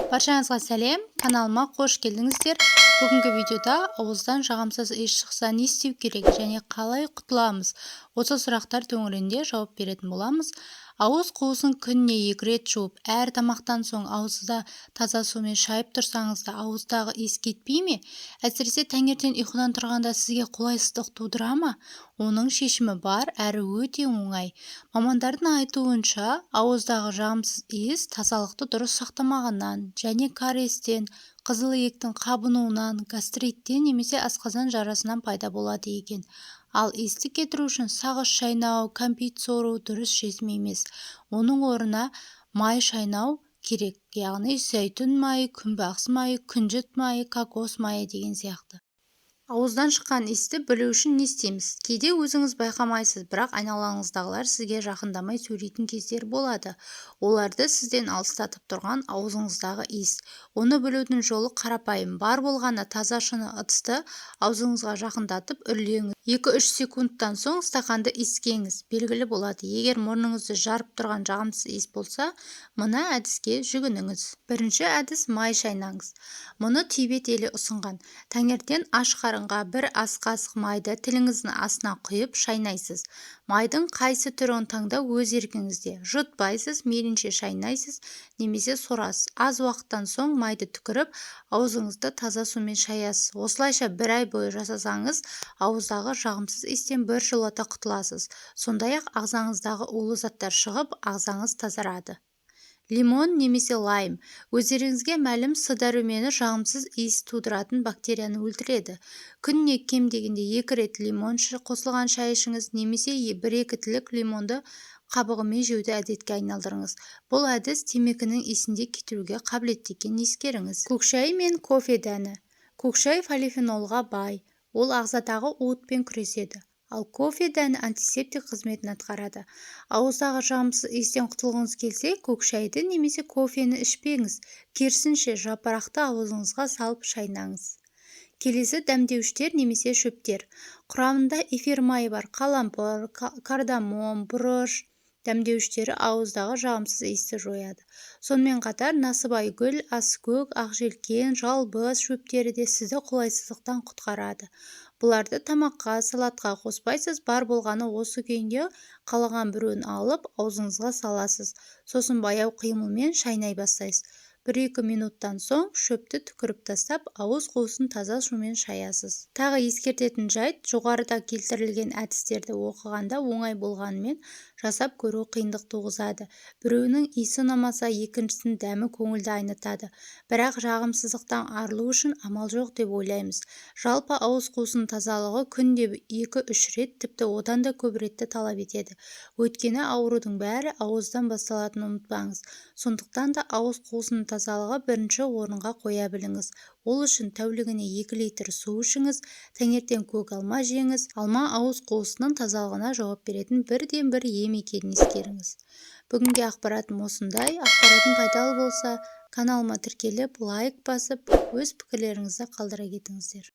Баршаңызға сәлем, каналыма қош келдіңіздер. Бүгінгі видеода ауыздан жағымсыз иіс шықса не істеу керек және қалай құтыламыз? Осы сұрақтар төңірегінде жауап беретін боламыз. Ауыз қуысын күніне 2 рет жуып, әр тамақтан соң ауызды таза сумен шайып тұрсаңыз да ауыздағы иіс кетпей ме? Әсіресе таңертең ұйқыдан тұрғанда сізге қолайсыздық тудыра ма? Оның шешімі бар, әрі өте оңай. Мамандардың айтуынша, ауыздағы жағымсыз иіс тазалықты дұрыс сақтамағаннан және кариестен, қызыл иектің қабынуынан, гастриттен немесе асқазан жарасынан пайда болады екен. Ал иісті кетіру үшін сағыз шайнау, кәмпит сору дұрыс шешім емес. Оның орнына май шайнау керек, яғни зәйтүн майы, күнбағыс майы, күнжіт майы, кокос майы деген сияқты. Ауыздан шыққан иісті білу үшін не істейміз? Кейде өзіңіз байқамайсыз, бірақ айналаңыздағылар сізге жақындамай сөйлейтін кездер болады. Оларды сізден алыстатып тұрған аузыңыздағы иіс. Оны білудің жолы қарапайым. Бар болғаны таза шыны ыдысты аузыңызға жақындатып үрлеңіз. 2-3 секундтан соң стақанды иіскеңіз. Белгілі болады. Егер мұрныңызды жарып тұрған жағымсыз иіс болса, мына әдіске жүгініңіз. Бірінші әдіс май шайнаңыз. Мұны Тибет елі ұсынған. Таңертең аш қарынға 1 ас қасық майды тіліңіздің астына құйып шайнайсыз. Майдың қайсы түрін таңдау өз еркіңізде. Жұтпайсыз, мейлінше шайнайсыз немесе сорасыз. Аз уақыттан соң майды түкіріп, аузыңызды таза сумен шаясыз. Осылайша 1 ай бойы жасасаңыз, ауыздағы жағымсыз иістен біржолата құтыласыз. Сондай-ақ ағзаңыздағы улы заттар шығып, ағзаңыз тазарады. Лимон немесе лайм. Өздеріңізге мәлім, с дәрумені жағымсыз иіс тудыратын бактерияны өлтіреді. Күніне кем дегенде 2 рет лимон қосылған шай ішіңіз, немесе 1-2 тілік лимонды қабығымен жеуді әдетке айналдырыңыз. Бұл әдіс темекінің иісінде кетіруге қабілетті екенін ескеріңіз. Көкшай мен кофе дәні. Көкшай полифенолға бай. Ол ағзадағы уытпен күреседі. Ал кофе дәні антисептик қызметін атқарады. Ауыздағы жағымсыз иістен құтылғыңыз келсе, көкшайды немесе кофені ішпеңіз. Керісінше, жапырақты аузыңызға салып шайнаңыз. Келесі дәмдеуіштер немесе шөптер. Құрамында эфир майы бар. Қалампыр, кардамон, бұрыш дәмдеуіштері ауыздағы жағымсыз иісті жояды. Сонымен қатар насыбай гүл, аскөк, ақжелкен, жалбыз шөптері де сізді қолайсыздықтан құтқарады. Бұларды тамаққа, салатқа қоспайсыз, бар болғаны осы күйінде қалаған біреуін алып, аузыңызға саласыз. Сосын баяу қимылмен шайнай бастайсыз. 1-2 минуттан соң шөпті түкіріп тастап, ауыз қуысын таза сумен шаясыз. Тағы ескертетін жайт, жоғарыда келтірілген әдістерді оқығанда оңай болғанымен жасап көру қиындық туғызады. Біреуінің иісі ұнамаса, екіншісінің дәмі көңілді айнытады. Бірақ жағымсыздықтан арылу үшін амал жоқ деп ойлаймыз. Жалпы ауыз қуысының тазалығы күнде 2-3 рет, тіпті одан да көп ретті талап етеді. Өйткені аурудың бәрі ауыздан басталатынын ұмытпаңыз. Сондықтан да ауыз қуысының тазалығы бірінші орынға қоя біліңіз. Ол үшін тәулігіне 2 литр су ішіңіз, таңертең көк алма жеңіз. Алма ауыз қуысының тазалығына жауап беретін бірден-бір ем екенін ескеріңіз. Бүгінгі ақпаратым осындай. Ақпаратым пайдалы болса, каналыма тіркеліп, лайк басып, өз пікірлеріңізді қалдыра кетіңіздер.